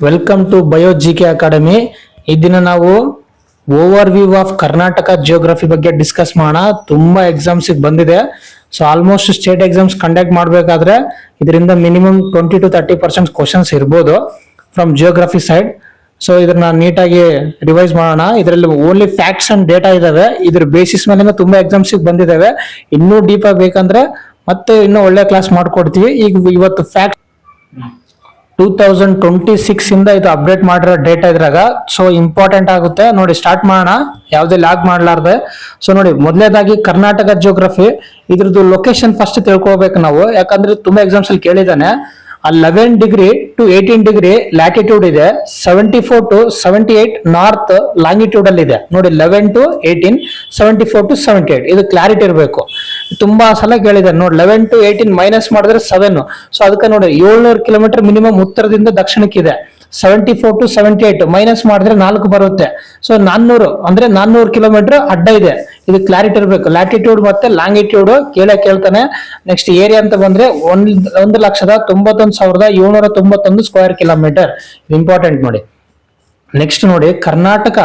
Welcome to bio G K academy. ಈ ದಿನ ನಾವು overview of Karnataka geography ಬಗ್ಗೆ ಡಿಸ್ಕಸ್ ಮಾಡೋಣ. ತುಂಬಾ ಎಕ್ಸಾಮ್ಸ್ ಬಂದಿದೆ. So almost state exams conduct ಮಾಡಬೇಕಾದ್ರೆ ಇದರಿಂದ ಮಿನಿಮಮ್ 20 to 30% ಕ್ವಶನ್ಸ್ ಇರ್ಬೋದು ಫ್ರಮ್ ಜಿಯೋಗ್ರಫಿ ಸೈಡ್. ಸೊ ಇದನ್ನ ನೀಟಾಗಿ ರಿವೈಸ್ ಮಾಡೋಣ. ಇದರಲ್ಲಿ ಓನ್ಲಿ ಫ್ಯಾಕ್ಟ್ಸ್ ಅಂಡ್ ಡೇಟಾ ಇದಾವೆ. ಇದ್ರ ಬೇಸಿಸ್ ಮೇಲೆ ತುಂಬಾ ಎಕ್ಸಾಮ್ಸ್ ಬಂದಿದ್ದಾವೆ. ಇನ್ನೂ ಡೀಪ್ ಆಗಿ ಬೇಕಂದ್ರೆ ಮತ್ತೆ ಇನ್ನೂ ಒಳ್ಳೆ ಕ್ಲಾಸ್ ಮಾಡ್ಕೊಡ್ತೀವಿ. ಈಗ ಇವತ್ತು ಫ್ಯಾಕ್ಟ್ 2026 ಇಂದ ಇದು ಅಪ್ಡೇಟ್ ಮಾಡಿರೋ ಡೇಟಾ ಇದ್ರಾಗ. ಸೊ ಇಂಪಾರ್ಟೆಂಟ್ ಆಗುತ್ತೆ ನೋಡಿ. ಸ್ಟಾರ್ಟ್ ಮಾಡೋಣ, ಯಾವುದೇ ಲ್ಯಾಗ್ ಮಾಡ್ಲಾರ್ದೆ. ಸೊ ನೋಡಿ, ಮೊದಲನೇದಾಗಿ ಕರ್ನಾಟಕ ಜಿಯೋಗ್ರಫಿ ಇದ್ರದ್ದು ಲೊಕೇಶನ್ ಫಸ್ಟ್ ತಿಳ್ಕೊಬೇಕು ನಾವು. ಯಾಕಂದ್ರೆ ತುಂಬಾ ಎಕ್ಸಾಮ್ಸ್ ಅಲ್ಲಿ ಕೇಳಿದಾನೆ. 11 ಡಿಗ್ರಿ ಟು 18 ಡಿಗ್ರಿ ಲ್ಯಾಟಿಟ್ಯೂಡ್ ಇದೆ, 74 to 78 ನಾರ್ತ್ ಲಾಂಗಿಟ್ಯೂಡ್ ಅಲ್ಲಿ ಇದೆ ನೋಡಿ. 11 to 18, 74 to 78 ಇದು ಕ್ಲಾರಿಟಿ ಇರಬೇಕು. ತುಂಬಾ ಸಲ ಕೇಳಿದ್ದಾರೆ ನೋಡಿ. 11 to 18 ಮೈನಸ್ ಮಾಡಿದ್ರೆ 7. ಸೊ ಅದಕ್ಕೆ ನೋಡಿ 700 ಕಿಲೋಮೀಟರ್ ಮಿನಿಮಮ್ ಉತ್ತರದಿಂದ ದಕ್ಷಿಣಕ್ಕಿದೆ. 74 to 78 ಮೈನಸ್ ಮಾಡಿದ್ರೆ 4 ಬರುತ್ತೆ. ಸೊ 400 ಅಂದ್ರೆ 400 ಕಿಲೋಮೀಟರ್ ಅಡ್ಡ ಇದೆ. ಇದು ಕ್ಲಾರಿಟಿ ಇರಬೇಕು. ಲ್ಯಾಟಿಟ್ಯೂಡ್ ಮತ್ತೆ ಲಾಂಗಿಟ್ಯೂಡ್ ಕೇಳ್ತಾನೆ. ನೆಕ್ಸ್ಟ್ ಏರಿಯಾ ಅಂತ ಬಂದ್ರೆ 1,91,791 ಸ್ಕ್ವೇರ್ ಕಿಲೋಮೀಟರ್. ಇದು ಇಂಪಾರ್ಟೆಂಟ್ ನೋಡಿ. ನೆಕ್ಸ್ಟ್ ನೋಡಿ, ಕರ್ನಾಟಕ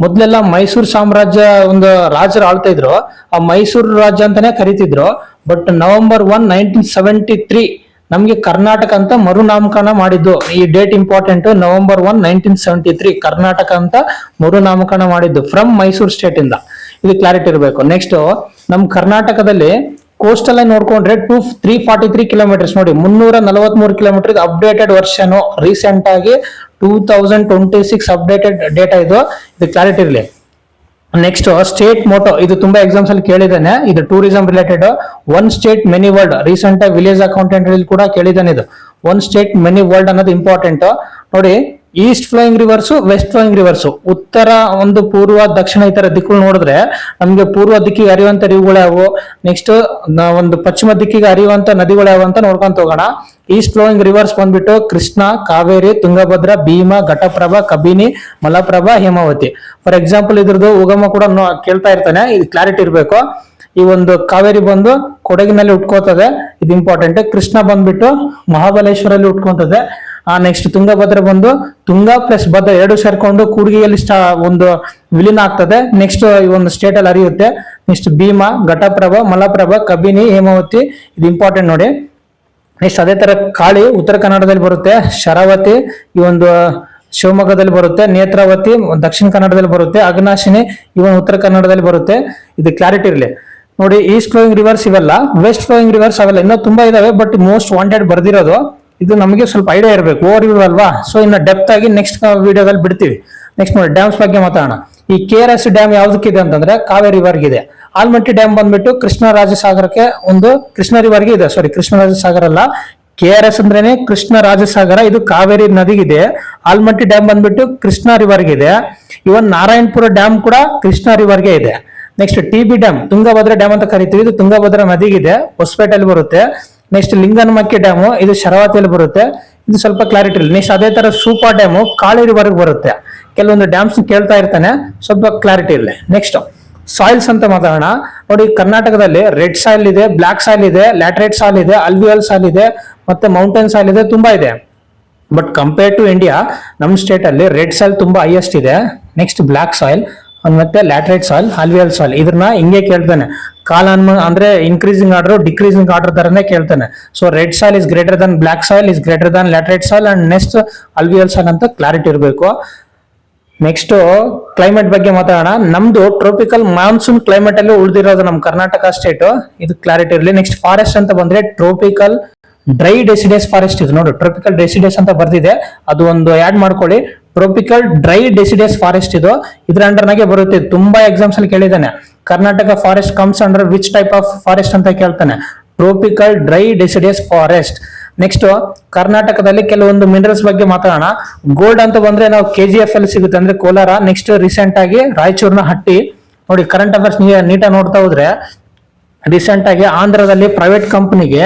ಮೊದ್ಲೆಲ್ಲ ಮೈಸೂರು ಸಾಮ್ರಾಜ್ಯ ಒಂದು ರಾಜರು ಆಳ್ತಾ ಇದ್ರು. ಆ ಮೈಸೂರು ರಾಜ್ಯ ಅಂತಾನೆ ಕರಿತಿದ್ರು. ಬಟ್ November 1, 1973 ನಮ್ಗೆ ಕರ್ನಾಟಕ ಅಂತ ಮರುನಾಮಕರಣ ಮಾಡಿದ್ದು. ಈ ಡೇಟ್ ಇಂಪಾರ್ಟೆಂಟ್. November 1, 1973 ಕರ್ನಾಟಕ ಅಂತ ಮರುನಾಮಕರಣ ಮಾಡಿದ್ದು ಫ್ರಮ್ ಮೈಸೂರು ಸ್ಟೇಟ್ ಇಂದ. ಇದು ಕ್ಲಾರಿಟಿ ಇರಬೇಕು. ನೆಕ್ಸ್ಟ್ ನಮ್ ಕರ್ನಾಟಕದಲ್ಲಿ ಕೋಸ್ಟಲ್ ಲೈನ್ ನೋಡ್ಕೊಂಡ್ರೆ 343 ಕಿಲೋಮೀಟರ್ಸ್ ನೋಡಿ. 343 ಕಿಲೋಮೀಟರ್ ಅಪ್ಡೇಟೆಡ್ ವರ್ಷನ್ ರೀಸೆಂಟ್ ಆಗಿ 2026 ಅಪ್ಡೇಟೆಡ್ ಡೇಟಾ ಇದು ಕ್ಲಾರಿಟಿ ಇರಲಿ. ನೆಕ್ಸ್ಟ್ ಸ್ಟೇಟ್ ಮೋಟೋ, ಇದು ತುಂಬಾ ಎಕ್ಸಾಮ್ಸ್ ಅಲ್ಲಿ ಕೇಳಿದಾನೆ. ಇದು tourism related. One state many world recent ಆಗಿ ವಿಲೇಜ್ ಅಕೌಂಟೆಂಟ್ ಕೂಡ ಕೇಳಿದಾನೆ. ಇದು ಒನ್ ಸ್ಟೇಟ್ ಮೆನಿ ವರ್ಲ್ಡ್ ಅನ್ನೋದು ಇಂಪಾರ್ಟೆಂಟ್ ನೋಡಿ. East flowing rivers, west flowing rivers, ಉತ್ತರ ಒಂದು ಪೂರ್ವ ದಕ್ಷಿಣ ಈ ತರ ದಿಕ್ಕುಗಳು ನೋಡಿದ್ರೆ ನಮ್ಗೆ ಪೂರ್ವ ದಿಕ್ಕಿಗೆ ಹರಿಯುವಂತ ನದಿಗಳು ಯಾವು, ನೆಕ್ಸ್ಟ್ ಒಂದು ಪಶ್ಚಿಮ ದಿಕ್ಕಿಗೆ ಹರಿಯುವಂತ ನದಿಗಳು ಯಾವ ಅಂತ ನೋಡ್ಕೊಂತ ಹೋಗೋಣ. ಈಸ್ಟ್ ಫ್ಲೋಯಿಂಗ್ ರಿವರ್ಸ್ ಬಂದ್ಬಿಟ್ಟು ಕೃಷ್ಣ, ಕಾವೇರಿ, ತುಂಗಭದ್ರಾ, ಭೀಮಾ, ಘಟಪ್ರಭಾ, ಕಬಿನಿ, ಮಲಪ್ರಭಾ, ಹೇಮಾವತಿ. ಫಾರ್ ಎಕ್ಸಾಂಪಲ್ ಇದ್ರದ್ದು ಉಗಮ ಕೂಡ ಕೇಳ್ತಾ ಇರ್ತಾನೆ. ಇದು ಕ್ಲಾರಿಟಿ ಇರಬೇಕು. ಈ ಒಂದು ಕಾವೇರಿ ಬಂದು ಕೊಡಗಿನಲ್ಲಿ ಉಟ್ಕೋತದೆ, ಇದು ಇಂಪಾರ್ಟೆಂಟ್. ಕೃಷ್ಣ ಬಂದ್ಬಿಟ್ಟು ಮಹಾಬಲೇಶ್ವರಲ್ಲಿ ಉಟ್ಕೊಂತದೆ. ನೆಕ್ಸ್ಟ್ ತುಂಗಭದ್ರಾ ಬಂದು ತುಂಗ ಪ್ಲಸ್ ಭದ್ರ ಎರಡು ಸೇರ್ಕೊಂಡು ಕೂರ್ಗಿಯಲ್ಲಿ ಒಂದು ವಿಲೀನ ಆಗ್ತದೆ. ನೆಕ್ಸ್ಟ್ ಈ ಒಂದು ಸ್ಟೇಟ್ ಅಲ್ಲಿ ಹರಿಯುತ್ತೆ. ನೆಕ್ಸ್ಟ್ ಭೀಮಾ, ಘಟಪ್ರಭಾ, ಮಲಪ್ರಭಾ, ಕಬಿನಿ, ಹೇಮಾವತಿ, ಇದು ಇಂಪಾರ್ಟೆಂಟ್ ನೋಡಿ. ನೆಕ್ಸ್ಟ್ ಅದೇ ತರ ಕಾಳಿ ಉತ್ತರ ಕನ್ನಡದಲ್ಲಿ ಬರುತ್ತೆ. ಶರಾವತಿ ಈ ಒಂದು ಶಿವಮೊಗ್ಗದಲ್ಲಿ ಬರುತ್ತೆ. ನೇತ್ರಾವತಿ ದಕ್ಷಿಣ ಕನ್ನಡದಲ್ಲಿ ಬರುತ್ತೆ. ಅಘನಾಶಿನಿ ಇವನ್ ಉತ್ತರ ಕನ್ನಡದಲ್ಲಿ ಬರುತ್ತೆ. ಇದು ಕ್ಲಾರಿಟಿ ಇರಲಿ ನೋಡಿ. ಈಸ್ಟ್ ಫ್ಲೋಯಿಂಗ್ ರಿವರ್ಸ್ ಇವೆಲ್ಲ, ವೆಸ್ಟ್ ಫ್ಲೋಯಿಂಗ್ ರಿವರ್ಸ್ ಅವೆಲ್ಲ ಇನ್ನೂ ತುಂಬಾ ಇದಾವೆ. ಬಟ್ ಮೋಸ್ಟ್ ವಾಂಟೆಡ್ ಬರ್ದಿರೋದು ಇದು ನಮಗೆ ಸ್ವಲ್ಪ ಐಡಿಯಾ ಇರಬೇಕು. ಓವರ್ ವ್ಯೂ ಅಲ್ವಾ. ಸೊ ಇನ್ನು ಡೆಪ್ತ್ ಆಗಿ ನೆಕ್ಸ್ಟ್ ವಿಡಿಯೋದಲ್ಲಿ ಬಿಡ್ತೀವಿ. ನೆಕ್ಸ್ಟ್ ನೋಡಿ, ಡ್ಯಾಮ್ಸ್ ಬಗ್ಗೆ ಮಾತಾಡೋಣ. ಈ KRS ಡ್ಯಾಮ್ ಯಾವ್ದಕ್ಕಿದೆ ಅಂತಂದ್ರೆ ಕಾವೇರಿ ರಿವರ್ಗೆ ಇದೆ. ಆಲ್ಮಟ್ಟಿ ಡ್ಯಾಮ್ ಬಂದ್ಬಿಟ್ಟು ಕೃಷ್ಣ ರಾಜಸಾಗರಕ್ಕೆ ಒಂದು ಕೃಷ್ಣ ರಿವರ್ಗೆ ಇದೆ. ಸಾರಿ, ಕೃಷ್ಣ ರಾಜಸಾಗರ ಅಲ್ಲ, KRS ಅಂದ್ರೇನೆ ಕೃಷ್ಣ ರಾಜಸಾಗರ. ಇದು ಕಾವೇರಿ ನದಿಗಿದೆ. ಆಲ್ಮಟ್ಟಿ ಡ್ಯಾಮ್ ಬಂದ್ಬಿಟ್ಟು ಕೃಷ್ಣ ರಿವರ್ಗೆ ಇದೆ. ಇವನ್ ನಾರಾಯಣಪುರ ಡ್ಯಾಮ್ ಕೂಡ ಕೃಷ್ಣ ರಿವರ್ಗೆ ಇದೆ. Next TB dam Tungabhadra dam ಅಂತ ಕರಿತೀವಿ. ಇದು ತುಂಗಭದ್ರಾ ನದಿಗಿದೆ, ಹೊಸಪೇಟೆಯಲ್ಲಿ ಬರುತ್ತೆ. ನೆಕ್ಸ್ಟ್ ಲಿಂಗನಮಕ್ಕಿ ಡ್ಯಾಮು ಇದು ಶರಾವತಿಯಲ್ಲಿ ಬರುತ್ತೆ. ಇದು ಸ್ವಲ್ಪ ಕ್ಲಾರಿಟಿ ಇಲ್ಲ. ನೆಕ್ಸ್ಟ್ ಅದೇ ತರ ಸೂಪಾ ಡ್ಯಾಮು ಕಾಳಿ ರಿವರ್ಗೆ ಬರುತ್ತೆ. ಕೆಲವೊಂದು ಡ್ಯಾಮ್ಸ್ ಕೇಳ್ತಾ ಇರ್ತಾನೆ, ಸ್ವಲ್ಪ ಕ್ಲಾರಿಟಿ ಇರಲಿ. ನೆಕ್ಸ್ಟ್ ಸಾಯಿಲ್ಸ್ ಅಂತ ಮಾತಾಡೋಣ ನೋಡಿ. ಕರ್ನಾಟಕದಲ್ಲಿ ರೆಡ್ ಸಾಯಿಲ್ ಇದೆ, ಬ್ಲಾಕ್ ಸಾಯಿಲ್ ಇದೆ, ಲ್ಯಾಟ್ರೈಟ್ ಸಾಯಿಲ್ ಇದೆ, ಅಲ್ವಿಯಲ್ ಸಾಯಿಲ್ ಇದೆ, ಮತ್ತೆ ಮೌಂಟೇನ್ ಸಾಯಿಲ್ ಇದೆ, ತುಂಬಾ ಇದೆ. ಬಟ್ ಕಂಪೇರ್ ಟು ಇಂಡಿಯಾ ನಮ್ಮ ಸ್ಟೇಟ್ ಅಲ್ಲಿ ರೆಡ್ ಸಾಯಿಲ್ ತುಂಬಾ ಹೈಯೆಸ್ಟ್ ಇದೆ. ನೆಕ್ಸ್ಟ್ ಬ್ಲಾಕ್ ಸಾಯಿಲ್ ಮತ್ತೆ ಲ್ಯಾಟ್ರೈಟ್ ಸಾಯಿಲ್, ಅಲ್ವಿಯಲ್ ಸಾಯಿಲ್. ಇದನ್ನ ಹಿಂಗೆ ಕೇಳ್ತಾನೆ. ಅಂದ್ರೆ ಇನ್ಕ್ರೀಸಿಂಗ್ ಆರ್ಡರ್ ಡಿಕ್ರೀಸಿಂಗ್ ಆರ್ಡರ್ ತರನೇ ಕೇಳ್ತಾನೆ. So red soil is greater than black soil, is greater than laterite soil and next alluvial soil ಅಂತ ಕ್ಲಾರಿಟಿ ಇರಬೇಕು. ನೆಕ್ಸ್ಟ್ ಕ್ಲೈಮೇಟ್ ಬಗ್ಗೆ ಮಾತಾಡೋಣ. ನಮ್ದು ಟ್ರೋಪಿಕಲ್ ಮಾನ್ಸೂನ್ ಕ್ಲೈಮೇಟ್ ಅಲ್ಲಿ ಉಳಿದಿರೋದು ನಮ್ಮ ಕರ್ನಾಟಕ ಸ್ಟೇಟ್. ಇದು ಕ್ಲಾರಿಟಿ ಇರಲಿ. ನೆಕ್ಸ್ಟ್ ಫಾರೆಸ್ಟ್ ಅಂತ ಬಂದ್ರೆ ಟ್ರೋಪಿಕಲ್ ಡ್ರೈ ಡೆಸಿಡಸ್ ಫಾರೆಸ್ಟ್ ಇದು ನೋಡಿ. ಟ್ರೋಪಿಕಲ್ ಡೆಸಿಡಸ್ ಅಂತ ಬರ್ದಿದೆ, ಅದು ಒಂದು ಆಡ್ ಮಾಡ್ಕೊಳ್ಳಿ. ಟ್ರೋಪಿಕಲ್ ಡ್ರೈ ಡೆಸಿಡಸ್ ಫಾರೆಸ್ಟ್ ಇದು ಇದ್ರ ಅಂಡರ್ನಾಗೆ ಬರುತ್ತೆ. ತುಂಬಾ ಎಕ್ಸಾಮ್ಸ್ ಅಲ್ಲಿ ಕೇಳಿದ್ದಾನೆ. Karnataka forest comes under which type of forest ಅಂತ ಕೇಳ್ತಾನೆ. Tropical dry deciduous forest. Next ಕರ್ನಾಟಕದಲ್ಲಿ ಕೆಲವೊಂದು ಮಿನರಲ್ಸ್ ಬಗ್ಗೆ ಮಾತಾಡೋಣ. ಗೋಲ್ಡ್ ಅಂತ ಬಂದ್ರೆ ನಾವು KGF ಅಲ್ಲಿ ಸಿಗುತ್ತೆ, ಅಂದ್ರೆ ಕೋಲಾರ. ನೆಕ್ಸ್ಟ್ ರೀಸೆಂಟ್ ಆಗಿ ರಾಯಚೂರಿನ ಹಟ್ಟಿ ನೋಡಿ. ಕರೆಂಟ್ ಅಫೇರ್ಸ್ ನೀಟಾಗಿ ನೋಡ್ತಾ ಹೋದ್ರೆ ರೀಸೆಂಟ್ ಆಗಿ ಆಂಧ್ರದಲ್ಲಿ ಪ್ರೈವೇಟ್ ಕಂಪನಿಗೆ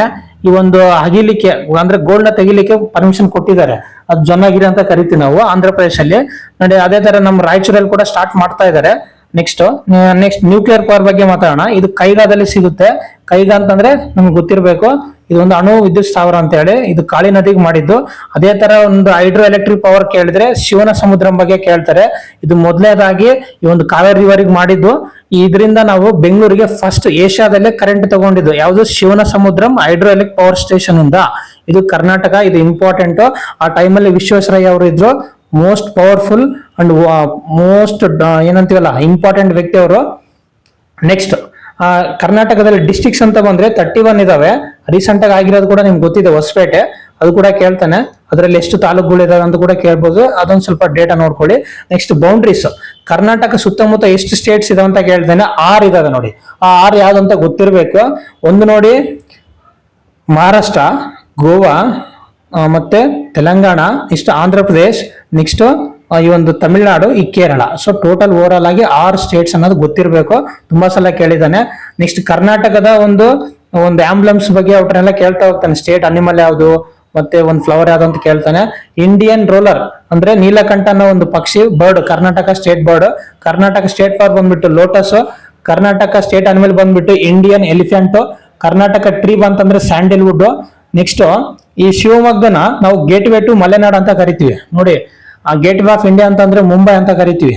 ಈ ಒಂದು ಅಗಿಲಿಕ್ಕೆ ಅಂದ್ರೆ ಗೋಲ್ಡ್ ನ ತೆಗಿಲಿಕ್ಕೆ ಪರ್ಮಿಷನ್ ಕೊಟ್ಟಿದ್ದಾರೆ. ಅದು ಜೊನ್ನಗಿರಿ ಅಂತ ಕರಿತೀವಿ ನಾವು ಆಂಧ್ರ ಪ್ರದೇಶಲ್ಲಿ ನೋಡಿ. ಅದೇ ತರ ನಮ್ಮ ರಾಯಚೂರಲ್ಲಿ ಕೂಡ ಸ್ಟಾರ್ಟ್ ಮಾಡ್ತಾ ಇದ್ದಾರೆ. ನೆಕ್ಸ್ಟ್ ನ್ಯೂಕ್ಲಿಯರ್ ಪವರ್ ಬಗ್ಗೆ ಮಾತಾಡೋಣ. ಇದು ಕೈಗಾದಲ್ಲಿ ಸಿಗುತ್ತೆ. ಕೈಗಾ ಅಂತಂದ್ರೆ ನಮ್ಗೆ ಗೊತ್ತಿರಬೇಕು, ಇದೊಂದು ಅಣು ವಿದ್ಯುತ್ ಸ್ಥಾವರ ಅಂತ ಹೇಳಿ, ಇದು ಕಾಳಿ ನದಿಗೆ ಮಾಡಿದ್ದು. ಅದೇ ತರ ಒಂದು ಹೈಡ್ರೋ ಎಲೆಕ್ಟ್ರಿಕ್ ಪವರ್ ಕೇಳಿದ್ರೆ ಶಿವನ ಸಮುದ್ರಂ ಬಗ್ಗೆ ಕೇಳ್ತಾರೆ. ಇದು ಮೊದಲನೇದಾಗಿ ಈ ಒಂದು ಕಾವೇರಿ ರಿವರ್ಗೆ ಮಾಡಿದ್ದು. ಇದರಿಂದ ನಾವು ಬೆಂಗಳೂರಿಗೆ ಫಸ್ಟ್ ಏಷ್ಯಾದಲ್ಲೇ ಕರೆಂಟ್ ತಗೊಂಡಿದ್ದು ಯಾವುದು, ಶಿವನ ಸಮುದ್ರಂ ಹೈಡ್ರೋ ಎಲೆಕ್ಟ್ರಿಕ್ ಪವರ್ ಸ್ಟೇಷನ್ ಇಂದ. ಇದು ಕರ್ನಾಟಕ, ಇದು ಇಂಪಾರ್ಟೆಂಟ್. ಆ ಟೈಮಲ್ಲಿ ವಿಶ್ವೇಶ್ವರಯ್ಯ ಅವರು ಇದ್ರು, ಮೋಸ್ಟ್ ಪವರ್ಫುಲ್ ಅಂಡ್ ಮೋಸ್ಟ್ ಏನಂತೀವಲ್ಲ ಇಂಪಾರ್ಟೆಂಟ್ ವ್ಯಕ್ತಿ ಅವರು. ನೆಕ್ಸ್ಟ್ ಕರ್ನಾಟಕದಲ್ಲಿ ಡಿಸ್ಟ್ರಿಕ್ಟ್ಸ್ ಅಂತ ಬಂದ್ರೆ 31 ಇದಾವೆ. ರೀಸೆಂಟ್ ಆಗಿ ಆಗಿರೋದು ಕೂಡ ನಿಮ್ಗೆ ಗೊತ್ತಿದೆ, ಹೊಸಪೇಟೆ, ಅದು ಕೂಡ ಕೇಳ್ತಾನೆ. ಅದರಲ್ಲಿ ಎಷ್ಟು ತಾಲೂಕುಗಳು ಇದಾವೆ ಅಂತ ಕೂಡ ಕೇಳ್ಬೋದು, ಅದೊಂದು ಸ್ವಲ್ಪ ಡೇಟಾ ನೋಡ್ಕೊಳ್ಳಿ. ನೆಕ್ಸ್ಟ್ ಬೌಂಡ್ರೀಸ್, ಕರ್ನಾಟಕ ಸುತ್ತಮುತ್ತ ಎಷ್ಟು ಸ್ಟೇಟ್ಸ್ ಇದಾವೆ ಅಂತ ಕೇಳ್ತಾನೆ. 6 ಇದಾವೆ ನೋಡಿ. ಆ 6 ಯಾವ್ದು ಅಂತ ಗೊತ್ತಿರ್ಬೇಕು. ಒಂದು ನೋಡಿ ಮಹಾರಾಷ್ಟ್ರ, ಗೋವಾ, ಮತ್ತೆ ತೆಲಂಗಾಣ, ಇಷ್ಟು ಆಂಧ್ರ ಪ್ರದೇಶ್, ನೆಕ್ಸ್ಟ್ ಈ ಒಂದು ತಮಿಳುನಾಡು, ಈ Kerala. So total over all ಆಗಿ 6 ಸ್ಟೇಟ್ಸ್ ಅನ್ನೋದು ಗೊತ್ತಿರಬೇಕು, ತುಂಬಾ ಸಲ ಕೇಳಿದಾನೆ. ನೆಕ್ಸ್ಟ್ ಕರ್ನಾಟಕದ ಒಂದು ಆಂಬ್ಲೆಮ್ಸ್ ಬಗ್ಗೆ ಅವ್ರನ್ನೆಲ್ಲ ಕೇಳ್ತಾ ಹೋಗ್ತಾನೆ. ಸ್ಟೇಟ್ ಅನಿಮಲ್ ಯಾವುದು, ಮತ್ತೆ ಒಂದು ಫ್ಲವರ್ ಯಾವ್ದು ಅಂತ ಕೇಳ್ತಾನೆ. ಇಂಡಿಯನ್ ರೋಲರ್ ಅಂದ್ರೆ ನೀಲಕಂಠ ಅನ್ನೋ ಒಂದು ಪಕ್ಷಿ, bird, Karnataka state board. Karnataka state flower ಬಂದ್ಬಿಟ್ಟು ಲೋಟಸ್. ಕರ್ನಾಟಕ ಸ್ಟೇಟ್ ಅನಿಮಲ್ ಬಂದ್ಬಿಟ್ಟು ಇಂಡಿಯನ್ ಎಲಿಫೆಂಟ್. ಕರ್ನಾಟಕ ಟ್ರೀ ಬಂತಂದ್ರೆ ಸ್ಯಾಂಡಲ್ವುಡ್. ನೆಕ್ಸ್ಟ್ ಈ ಶಿವಮೊಗ್ಗನ ನಾವು ಗೇಟ್ ವೇ ಟು ಮಲೆನಾಡು ಅಂತ ಕರಿತೀವಿ ನೋಡಿ. ಆ ಗೇಟ್ ವೇ ಆಫ್ ಇಂಡಿಯಾ ಅಂತಂದ್ರೆ ಮುಂಬೈ ಅಂತ ಕರಿತೀವಿ.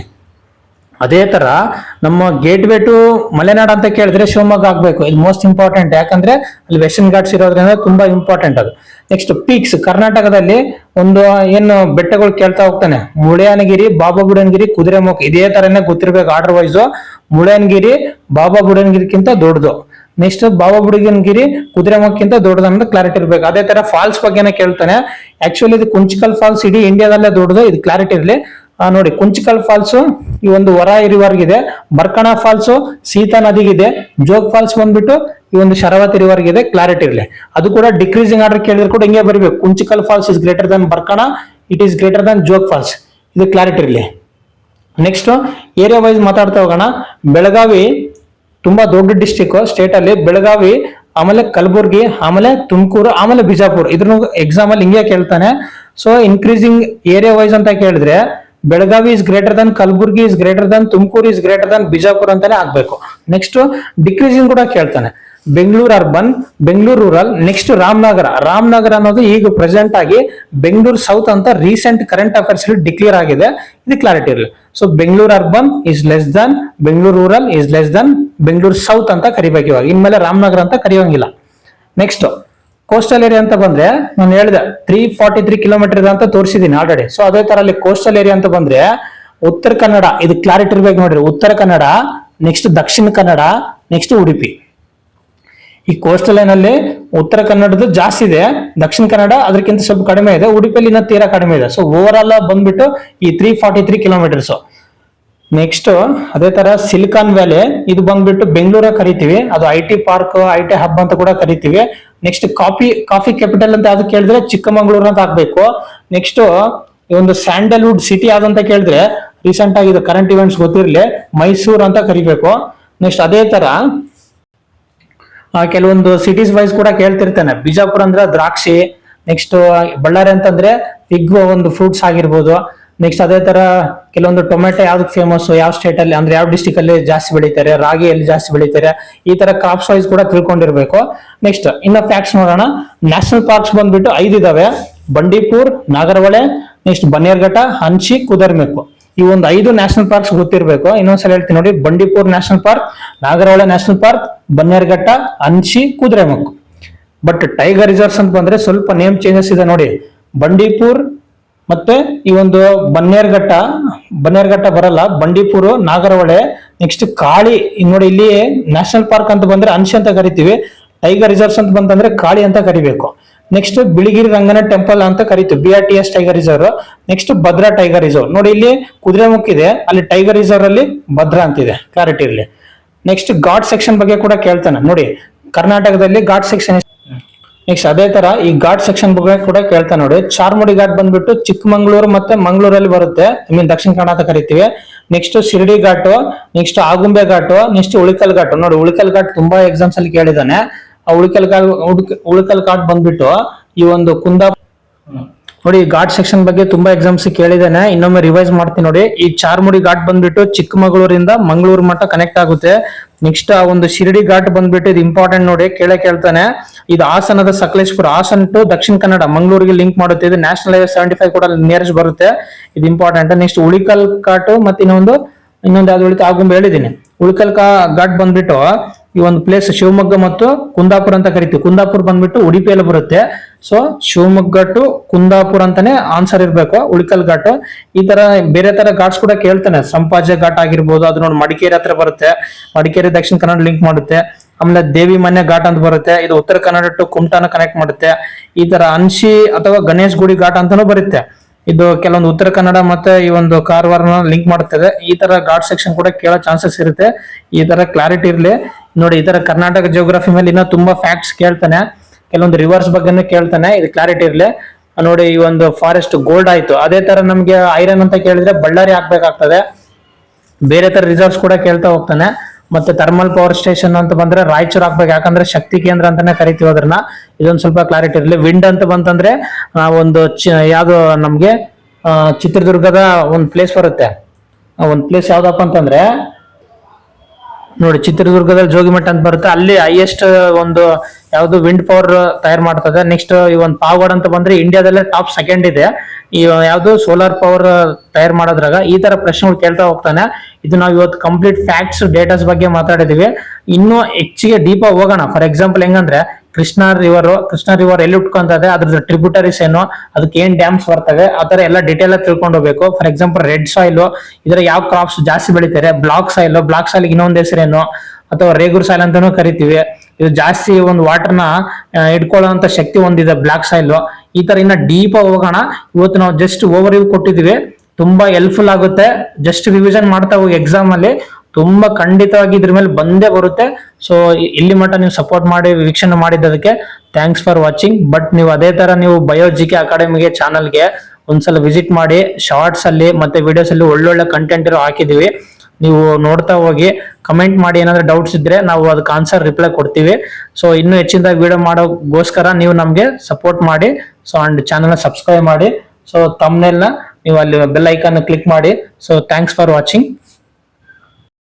ಅದೇ ತರ ನಮ್ಮ ಗೇಟ್ ವೇ ಟು ಮಲೆನಾಡು ಅಂತ ಕೇಳಿದ್ರೆ ಶಿವಮೊಗ್ಗ ಆಗ್ಬೇಕು. ಇದು ಮೋಸ್ಟ್ ಇಂಪಾರ್ಟೆಂಟ್, ಯಾಕಂದ್ರೆ ಅಲ್ಲಿ ವೆಸ್ಟರ್ನ್ ಘಾಟ್ಸ್ ಇರೋದ್ರಿಂದ ತುಂಬಾ ಇಂಪಾರ್ಟೆಂಟ್ ಅದು. ನೆಕ್ಸ್ಟ್ ಪೀಕ್ಸ್, ಕರ್ನಾಟಕದಲ್ಲಿ ಒಂದು ಏನು ಬೆಟ್ಟಗಳು ಕೇಳ್ತಾ ಹೋಗ್ತಾನೆ. ಮುಳ್ಳಯ್ಯನಗಿರಿ, ಬಾಬಾ ಬುಡನ್ಗಿರಿ, ಕುದುರೆಮುಖ. ಇದೇ ತರನೇ ಗೊತ್ತಿರ್ಬೇಕು ಆರ್ಡರ್ ವೈಸ್. ಮುಳ್ಳಯ್ಯನಗಿರಿ ಬಾಬಾ ಬುಡನ್ಗಿರಿಗಿಂತ ದೊಡ್ಡದು. ನೆಕ್ಸ್ಟ್ ಬಾಬಾ ಬುಡನ್ಗಿರಿ ಕುದುರೆಮುಖಕ್ಕಿಂತ ದೊಡ್ಡದು ಕ್ಲಾರಿಟಿ ಇರ್ಬೇಕು. ಅದೇ ತರ ಫಾಲ್ಸ್ ಬಗ್ಗೆನೇ ಕೇಳ್ತಾನೆ. ಆಕ್ಚುಲಿ ಇದು ಕುಂಚಿಕಲ್ ಫಾಲ್ಸ್ ಇಡೀ ಇಂಡಿಯಾದಲ್ಲೇ ದೊಡ್ಡದು, ಇದು ಕ್ಲಾರಿಟಿ ಇರ್ಲಿ. ನೋಡಿ ಕುಂಚಿಕಲ್ ಫಾಲ್ಸ್ ಈ ಒಂದು ವರಾಯಿ ರಿವರ್ಗೆ ಇದೆ. ಬರ್ಕಣ ಫಾಲ್ಸ್ ಸೀತಾ ನದಿಗಿದೆ. ಜೋಗ್ ಫಾಲ್ಸ್ ಬಂದ್ಬಿಟ್ಟು ಈ ಒಂದು ಶರಾವತಿ ರಿವರ್ಗೆ ಇದೆ, ಕ್ಲಾರಿಟಿ ಇರ್ಲಿ. ಅದು ಕೂಡ ಡಿಕ್ರೀಸಿಂಗ್ ಆರ್ಡರ್ ಕೇಳಿದ್ರೆ ಕೂಡ ಹಿಂಗೆ ಬರಬೇಕು. Kunchikal falls is greater than Barkana, it is greater than Jog falls, ಇದು ಕ್ಲಾರಿಟಿ ಇರ್ಲಿ. ನೆಕ್ಸ್ಟ್ ಏರಿಯಾ ವೈಸ್ ಮಾತಾಡ್ತಾ ಹೋಗೋಣ. ಬೆಳಗಾವಿ ತುಂಬಾ ದೊಡ್ಡ ಡಿಸ್ಟಿಕ್ ಸ್ಟೇಟ್ ಅಲ್ಲಿ. ಬೆಳಗಾವಿ, ಆಮೇಲೆ ಕಲಬುರ್ಗಿ, ಆಮೇಲೆ ತುಮಕೂರು, ಆಮೇಲೆ ಬಿಜಾಪುರ. ಇದ್ರ ಎಕ್ಸಾಮ್ ಅಲ್ಲಿ ಹಿಂಗೆ ಕೇಳ್ತಾನೆ. ಸೊ ಇನ್ಕ್ರೀಸಿಂಗ್ ಏರಿಯಾ ವೈಸ್ ಅಂತ ಕೇಳಿದ್ರೆ Belagavi is greater than Kalaburagi, is greater than Tumakuru, is greater than Bijapur ಅಂತಾನೆ ಆಗ್ಬೇಕು. ನೆಕ್ಸ್ಟ್ ಡಿಕ್ರೀಸಿಂಗ್ ಕೂಡ ಕೇಳ್ತಾನೆ. Bengaluru urban, Bengaluru rural. Next Ramanagara. Ramanagara ಅನ್ನೋದು ಈಗ ಪ್ರೆಸೆಂಟ್ ಆಗಿ ಬೆಂಗಳೂರು ಸೌತ್ ಅಂತ ರೀಸೆಂಟ್ ಕರೆಂಟ್ ಅಫೇರ್ಸ್ ಅಲ್ಲಿ ಡಿಕ್ಲೇರ್ ಆಗಿದೆ, ಇದು ಕ್ಲಾರಿಟಿ ಇರಲಿ. So Bengaluru urban is less than Bengaluru rural, is less than Bengaluru south ಅಂತ ಕರಿಬೇಕು ಇವಾಗ. ಇನ್ಮೇಲೆ ರಾಮನಗರ ಅಂತ ಕರೆಯೋಂಗಿಲ್ಲ. ನೆಕ್ಸ್ಟ್ ಕೋಸ್ಟಲ್ ಏರಿಯಾ ಅಂತ ಬಂದ್ರೆ ನಾನು ಹೇಳಿದೆ 343 ಕಿಲೋಮೀಟರ್ ಇದೆ ಅಂತ ತೋರಿಸಿದೀನಿ ಆಲ್ರೆಡಿ. ಸೊ ಅದೇ ತರ ಅಲ್ಲಿ ಕೋಸ್ಟಲ್ ಏರಿಯಾ ಅಂತ ಬಂದ್ರೆ ಉತ್ತರ ಕನ್ನಡ, ಇದು ಕ್ಲಾರಿಟಿ ಇರ್ಬೇಕು ನೋಡ್ರಿ. Uttara Kannada, next Dakshina Kannada, next Udupi. ಈ ಕೋಸ್ಟಲ್ ಲೈನ್ ಅಲ್ಲಿ ಉತ್ತರ ಕನ್ನಡದ ಜಾಸ್ತಿ ಇದೆ, ದಕ್ಷಿಣ ಕನ್ನಡ ಅದಕ್ಕಿಂತ ಸ್ವಲ್ಪ ಕಡಿಮೆ ಇದೆ, ಉಡುಪಿಯಲ್ಲಿ ಇನ್ನೂ ತೀರಾ ಕಡಿಮೆ ಇದೆ. ಸೊ ಓವರ್ ಆಲ್ ಬಂದ್ಬಿಟ್ಟು ಈ 343 ಕಿಲೋಮೀಟರ್ಸ್. ನೆಕ್ಸ್ಟ್ ಅದೇ ತರ ಸಿಲಿಕಾನ್ ವ್ಯಾಲಿ, ಇದು ಬಂದ್ಬಿಟ್ಟು ಬೆಂಗಳೂರ ಕರಿತೀವಿ, ಅದು IT ಪಾರ್ಕ್, IT ಹಬ್ ಅಂತ ಕೂಡ ಕರಿತೀವಿ. ನೆಕ್ಸ್ಟ್ ಕಾಫಿ ಕ್ಯಾಪಿಟಲ್ ಅಂತ ಯಾವ್ದು ಕೇಳಿದ್ರೆ ಚಿಕ್ಕಮಂಗ್ಳೂರು ಅಂತ ಹಾಕ್ಬೇಕು. ನೆಕ್ಸ್ಟ್ ಈ ಒಂದು ಸ್ಯಾಂಡಲ್ವುಡ್ ಸಿಟಿ ಯಾವ್ದಂತ ಕೇಳಿದ್ರೆ ರೀಸೆಂಟ್ ಆಗಿ ಇದು ಕರೆಂಟ್ ಇವೆಂಟ್ಸ್ ಗೊತ್ತಿರಲಿ, ಮೈಸೂರು ಅಂತ ಕರಿಬೇಕು. ನೆಕ್ಸ್ಟ್ ಅದೇ ತರ ಕೆಲವೊಂದು ಸಿಟೀಸ್ ವೈಸ್ ಕೂಡ ಕೇಳ್ತಿರ್ತಾನೆ. ಬಿಜಾಪುರ ಅಂದ್ರೆ ದ್ರಾಕ್ಷಿ. ನೆಕ್ಸ್ಟ್ ಬಳ್ಳಾರಿ ಅಂತಂದ್ರೆ ಫಿಗ್ ಒಂದು ಫ್ರೂಟ್ಸ್ ಆಗಿರ್ಬೋದು. ನೆಕ್ಸ್ಟ್ ಅದೇ ತರ ಕೆಲವೊಂದು ಟೊಮೆಟೊ ಯಾವ್ದಕ್ಕೆ ಫೇಮಸ್, ಯಾವ ಸ್ಟೇಟ್ ಅಲ್ಲಿ ಅಂದ್ರೆ ಯಾವ ಡಿಸ್ಟಿಕ್ ಅಲ್ಲಿ ಜಾಸ್ತಿ ಬೆಳೀತಾರೆ, ರಾಗಿ ಎಲ್ಲಿ ಜಾಸ್ತಿ ಬೆಳೀತಾರೆ, ಈ ತರ ಕ್ರಾಪ್ಸ್ ವೈಸ್ ಕೂಡ ತಿಳ್ಕೊಂಡಿರ್ಬೇಕು. ನೆಕ್ಸ್ಟ್ ಇನ್ನ ಫ್ಯಾಕ್ಟ್ಸ್ ನೋಡೋಣ. ನ್ಯಾಷನಲ್ ಪಾರ್ಕ್ಸ್ ಬಂದ್ಬಿಟ್ಟು 5 ಇದಾವೆ. ಬಂಡೀಪುರ್, ನಾಗರಹೊಳೆ, ನೆಕ್ಸ್ಟ್ ಬನ್ನೇರ್ಘಟ್ಟ, ಹಂಚಿ, ಕುದರ್ಮೆಕ್ಕು. ಈ ಒಂದು 5 ನ್ಯಾಷನಲ್ ಪಾರ್ಕ್ಸ್ ಗೊತ್ತಿರಬೇಕು. ಇನ್ನೊಂದ್ಸಲ ಹೇಳ್ತೀನಿ ನೋಡಿ. Bandipur national park, Nagarahole national park, Bannerghatta, ಹಂಚಿ, ಕುದುರೆಮುಖ. ಬಟ್ ಟೈಗರ್ ರಿಸರ್ವ್ಸ್ ಅಂತ ಬಂದ್ರೆ ಸ್ವಲ್ಪ ನೇಮ್ ಚೇಂಜಸ್ ಇದೆ ನೋಡಿ. ಬಂಡೀಪುರ್ ಮತ್ತೆ ಈ ಒಂದು ಬನ್ನೇರ್ಘಟ್ಟ ಬರಲ್ಲ, ಬಂಡೀಪುರ, ನಾಗರಹೊಳೆ. ನೆಕ್ಸ್ಟ್ ಕಾಳಿ ನೋಡಿ, ಇಲ್ಲಿ ನ್ಯಾಷನಲ್ ಪಾರ್ಕ್ ಅಂತ ಬಂದ್ರೆ ಹಂಚಿ ಅಂತ ಕರಿತೀವಿ. ಟೈಗರ್ ರಿಸರ್ವ್ಸ್ ಅಂತ ಬಂತಂದ್ರೆ ಕಾಳಿ ಅಂತ ಕರಿಬೇಕು. ನೆಕ್ಸ್ಟ್ ಬಿಳಿಗಿರಿ ರಂಗನ ಟೆಂಪಲ್ ಅಂತ ಕರಿತೀವಿ, BRTS tiger reserve. Next Bhadra tiger reserve ನೋಡಿ, ಇಲ್ಲಿ ಕುದುರೆಮುಖ ಇದೆ, ಅಲ್ಲಿ ಟೈಗರ್ ರಿಸರ್ವ್ ಅಲ್ಲಿ ಭದ್ರಾ ಅಂತಿದೆ, ಕ್ಲಾರಿಟಿ ಇರಲಿ. ನೆಕ್ಸ್ಟ್ ಘಾಟ್ ಸೆಕ್ಷನ್ ಬಗ್ಗೆ ಕೂಡ ಕೇಳ್ತಾನೆ ನೋಡಿ. ಕರ್ನಾಟಕದಲ್ಲಿ ಘಾಟ್ ಸೆಕ್ಷನ್. ನೆಕ್ಸ್ಟ್ ಅದೇ ತರ ಈ ಘಾಟ್ ಸೆಕ್ಷನ್ ಬಗ್ಗೆ ಕೂಡ ಕೇಳ್ತಾನೆ ನೋಡಿ. ಚಾರ್ಮುಡಿ ಘಾಟ್ ಬಂದ್ಬಿಟ್ಟು ಚಿಕ್ಕಮಂಗ್ಳೂರು ಮತ್ತೆ ಮಂಗಳೂರಲ್ಲಿ ಬರುತ್ತೆ, ದಕ್ಷಿಣ ಕನ್ನಡ ಅಂತ ಕರಿತೀವಿ. ನೆಕ್ಸ್ಟ್ ಶಿರ್ಡಿ ಘಾಟು, ನೆಕ್ಸ್ಟ್ ಆಗುಂಬೆ ಘಾಟು, ನೆಕ್ಸ್ಟ್ ಉಳಿಕಲ್ ಘಾಟು. ನೋಡಿ ಉಳಿಕಲ್ ಘಾಟ್ ತುಂಬಾ ಎಕ್ಸಾಮ್ಸ್ ಅಲ್ಲಿ ಕೇಳಿದಾನೆ. ಆ ಉಳಿಕಲ್ ಘಾಟ್ ಬಂದ್ಬಿಟ್ಟು ಈ ಒಂದು ನೋಡಿ ಘಾಟ್ ಸೆಕ್ಷನ್ ಬಗ್ಗೆ ತುಂಬಾ ಎಕ್ಸಾಮ್ಸ್ ಕೇಳಿದಾನೆ. ಇನ್ನೊಮ್ಮೆ ರಿವೈಸ್ ಮಾಡ್ತೀನಿ ನೋಡಿ. ಈ ಚಾರ್ಮುಡಿ ಘಾಟ್ ಬಂದ್ಬಿಟ್ಟು ಚಿಕ್ಕಮಗಳೂರಿಂದ ಮಂಗಳೂರು ಮಟ್ಟ ಕನೆಕ್ಟ್ ಆಗುತ್ತೆ. ನೆಕ್ಸ್ಟ್ ಆ ಒಂದು ಶಿರಡಿ ಘಾಟ್ ಬಂದ್ಬಿಟ್ಟು ಇದು ಇಂಪಾರ್ಟೆಂಟ್ ನೋಡಿ, ಕೇಳ್ತಾನೆ. ಇದು ಹಾಸನದ ಸಕಲೇಶ್ಪುರ, ಹಾಸನ್ ಟು ದಕ್ಷಿಣ ಕನ್ನಡ ಮಂಗಳೂರಿಗೆ ಲಿಂಕ್ ಮಾಡುತ್ತೆ. ಇದು ನ್ಯಾಷನಲ್ ಹೈವೇ 75 ಕೂಡ ನಿಯರೆಸ್ಟ್ ಬರುತ್ತೆ. ಇದು ಇಂಪಾರ್ಟೆಂಟ್. ನೆಕ್ಸ್ಟ್ ಉಳಿಕಲ್ ಘಾಟ್ ಮತ್ತೆ ಇನ್ನೊಂದು ಯಾವ್ದು ಉಳಿತು ಆಗುಂಬೆ ಹೇಳಿದೀನಿ. ಉಳಿಕಲ್ ಘಾಟ್ ಬಂದ್ಬಿಟ್ಟು ಈ ಒಂದು ಪ್ಲೇಸ್ ಶಿವಮೊಗ್ಗ ಮತ್ತು ಕುಂದಾಪುರ ಅಂತ ಕರಿತೀವಿ. ಕುಂದಾಪುರ ಬಂದ್ಬಿಟ್ಟು ಉಡುಪಿಯಲ್ಲಿ ಬರುತ್ತೆ. ಸೊ ಶಿವಮೊಗ್ಗ ಟು ಕುಂದಾಪುರ ಅಂತಾನೆ ಆನ್ಸರ್ ಇರ್ಬೇಕು. ಉಳಿಕಲ್ ಘಾಟ್ ಈ ತರ ಬೇರೆ ತರ ಘಾಟ್ಸ್ ಕೂಡ ಕೇಳ್ತಾನೆ. ಸಂಪಾಜೆ ಘಾಟ್ ಆಗಿರ್ಬೋದು, ಅದು ನೋಡಿ ಮಡಿಕೇರಿ ಹತ್ರ ಬರುತ್ತೆ. ಮಡಿಕೇರಿ ದಕ್ಷಿಣ ಕನ್ನಡ ಲಿಂಕ್ ಮಾಡುತ್ತೆ. ಆಮೇಲೆ ದೇವಿ ಮನೆ ಘಾಟ್ ಅಂತ ಬರುತ್ತೆ, ಇದು ಉತ್ತರ ಕನ್ನಡ ಟು ಕುಮಟಾನ ಕನೆಕ್ಟ್ ಮಾಡುತ್ತೆ. ಈ ತರ ಅನ್ಶಿ ಅಥವಾ ಗಣೇಶ್ ಗುಡಿ ಘಾಟ್ ಅಂತಾನೂ ಬರುತ್ತೆ. ಇದು ಕೆಲವೊಂದು ಉತ್ತರ ಕನ್ನಡ ಮತ್ತೆ ಈ ಒಂದು ಕಾರವಾರನ ಲಿಂಕ್ ಮಾಡುತ್ತದೆ. ಈ ತರ ಘಾಟ್ ಸೆಕ್ಷನ್ ಕೂಡ ಕೇಳೋ ಚಾನ್ಸಸ್ ಇರುತ್ತೆ. ಈ ತರ ಕ್ಲಾರಿಟಿ ಇರ್ಲಿ ನೋಡಿ. ಈ ತರ ಕರ್ನಾಟಕ ಜಿಯೋಗ್ರಫಿ ಮೇಲೆ ಇನ್ನೂ ತುಂಬಾ ಫ್ಯಾಕ್ಟ್ಸ್ ಕೇಳ್ತಾನೆ, ಕೆಲವೊಂದು ರಿವರ್ಸ್ ಬಗ್ಗೆನೂ ಕೇಳ್ತಾನೆ. ಇದು ಕ್ಲಾರಿಟಿ ಇರ್ಲಿ ನೋಡಿ. ಈ ಒಂದು ಫಾರೆಸ್ಟ್ ಗೋಲ್ಡ್ ಆಯ್ತು. ಅದೇ ತರ ನಮ್ಗೆ ಐರನ್ ಅಂತ ಕೇಳಿದ್ರೆ ಬಳ್ಳಾರಿ ಹಾಕ್ಬೇಕಾಗ್ತದೆ. ಬೇರೆ ತರ ರಿಸರ್ವ್ಸ್ ಕೂಡ ಕೇಳ್ತಾ ಹೋಗ್ತಾನೆ. ಮತ್ತೆ ಥರ್ಮಲ್ ಪವರ್ ಸ್ಟೇಷನ್ ಅಂತ ಬಂದ್ರೆ ರಾಯಚೂರು ಹಾಕ್ಬೇಕು, ಯಾಕಂದ್ರೆ ಶಕ್ತಿ ಕೇಂದ್ರ ಅಂತಾನೆ ಕರಿತೀವಿ ಅದನ್ನ. ಇದೊಂದು ಸ್ವಲ್ಪ ಕ್ಲಾರಿಟಿ ಇರಲಿ. ವಿಂಡ್ ಅಂತ ಬಂತಂದ್ರೆ ಒಂದು ಯಾವ್ದು ನಮ್ಗೆ ಚಿತ್ರದುರ್ಗದ ಒಂದು ಪ್ಲೇಸ್ ಬರುತ್ತೆ. ಒಂದು ಪ್ಲೇಸ್ ಯಾವ್ದಪ್ಪ ಅಂತಂದ್ರೆ ನೋಡಿ, ಚಿತ್ರದುರ್ಗದಲ್ಲಿ ಜೋಗಿಮಟ್ಟ ಅಂತ ಬರುತ್ತೆ. ಅಲ್ಲಿ ಹೈಯೆಸ್ಟ್ ಒಂದು ಯಾವ್ದು ವಿಂಡ್ ಪವರ್ ತಯಾರು ಮಾಡ್ತದೆ. ನೆಕ್ಸ್ಟ್ ಈ ಒಂದು ಪಾವಗಡ್ ಅಂತ ಬಂದ್ರೆ ಇಂಡಿಯಾದಲ್ಲೇ ಟಾಪ್ ಸೆಕೆಂಡ್ ಇದೆ ಈ ಯಾವ್ದು ಸೋಲಾರ್ ಪವರ್ ತಯಾರು ಮಾಡೋದ್ರಾಗ. ಈ ತರ ಪ್ರಶ್ನೆಗಳು ಕೇಳ್ತಾ ಹೋಗ್ತಾನೆ. ಇದು ನಾವು ಇವತ್ತು ಕಂಪ್ಲೀಟ್ ಫ್ಯಾಕ್ಟ್ಸ್ ಡೇಟಾಸ್ ಬಗ್ಗೆ ಮಾತಾಡಿದೀವಿ. ಇನ್ನೂ ಹೆಚ್ಚಿಗೆ ಡೀಪ್ ಆಗಿ ಹೋಗೋಣ. ಫಾರ್ ಎಕ್ಸಾಂಪಲ್ ಹೆಂಗಂದ್ರೆ ಕೃಷ್ಣಾ ರಿವರ್ ಎಲ್ಲಿ ಉಟ್ಕೊಂತದೆ, ಅದ್ರದ್ದು ಟ್ರಿಬ್ಯೂಟರೀಸ್ ಏನು, ಅದಕ್ಕೆ ಏನ್ ಡ್ಯಾಮ್ಸ್ ಬರ್ತವೆ, ಆ ತರ ಎಲ್ಲ ಡೀಟೇಲ್ ಆಗಿ ತಿಳ್ಕೊಂಡು ಹೋಗ್ಬೇಕು. ಫಾರ್ ಎಕ್ಸಾಂಪಲ್ ರೆಡ್ ಸಾಯಿಲ್, ಇದ್ರ ಯಾವ ಕ್ರಾಪ್ಸ್ ಜಾಸ್ತಿ ಬೆಳಿತಾರೆ. ಬ್ಲಾಕ್ ಸಾಯಿಲ್ ಇನ್ನೊಂದ್ ಹೆಸರೇನು, ಅಥವಾ ರೇಗೂರ್ ಸಾಯಿಲ್ ಅಂತಾನೂ ಕರಿತೀವಿ. ಇದು ಜಾಸ್ತಿ ಒಂದು ವಾಟರ್ನ ಇಟ್ಕೊಳ್ಳುವಂತ ಶಕ್ತಿ ಹೊಂದಿದೆ ಬ್ಲಾಕ್ ಸಾಯಿಲ್. ಈ ತರ ಇನ್ನ ಡೀಪ್ ಆಗಿ ಹೋಗೋಣ. ಇವತ್ತು ನಾವು ಜಸ್ಟ್ ಓವರ್ ವ್ಯೂ ಕೊಟ್ಟಿದೀವಿ, ತುಂಬಾ ಹೆಲ್ಪ್ಫುಲ್ ಆಗುತ್ತೆ. ಜಸ್ಟ್ ರಿವಿಷನ್ ಮಾಡ್ತಾ ಹೋಗಿ ಎಕ್ಸಾಮ್ ಅಲ್ಲಿ ತುಂಬಾ ಖಂಡಿತವಾಗಿ ಇದ್ರ ಮೇಲೆ ಬಂದೇ ಬರುತ್ತೆ. ಸೊ ಇಲ್ಲಿ ಮಟ್ಟ ನೀವು ಸಪೋರ್ಟ್ ಮಾಡಿ ವೀಕ್ಷಣೆ ಮಾಡಿದ್ದಕ್ಕೆ ಥ್ಯಾಂಕ್ಸ್ ಫಾರ್ ವಾಚಿಂಗ್. ಬಟ್ ನೀವು ಅದೇ ತರ ನೀವು ಬಯೋಜಿಕೆ ಅಕಾಡೆಮಿಗೆ ಚಾನಲ್ಗೆ ಒಂದ್ಸಲ ವಿಸಿಟ್ ಮಾಡಿ. ಶಾರ್ಟ್ಸ್ ಅಲ್ಲಿ ಮತ್ತೆ ವಿಡಿಯೋಸ್ ಅಲ್ಲಿ ಒಳ್ಳೊಳ್ಳೆ ಕಂಟೆಂಟ್ ಇರೋ ಹಾಕಿದೀವಿ, ನೀವು ನೋಡ್ತಾ ಹೋಗಿ. ಕಮೆಂಟ್ ಮಾಡಿ, ಏನಾದ್ರೆ ಡೌಟ್ಸ್ ಇದ್ರೆ ನಾವು ಅದಕ್ಕೆ ಆನ್ಸರ್ ರಿಪ್ಲೈ ಕೊಡ್ತೀವಿ. ಸೊ ಇನ್ನೂ ಹೆಚ್ಚಿನದಾಗಿ ವಿಡಿಯೋ ಮಾಡೋಗೋಸ್ಕರ ನೀವು ನಮ್ಗೆ ಸಪೋರ್ಟ್ ಮಾಡಿ. ಸೊ ಅಂಡ್ ಚಾನಲ್ ಸಬ್ಸ್ಕ್ರೈಬ್ ಮಾಡಿ. ಸೊ ತಮ್ನೆಲ್ನ ನೀವು ಅಲ್ಲಿ ಬೆಲ್ ಐಕಾನ್ ಕ್ಲಿಕ್ ಮಾಡಿ. So thanks for watching.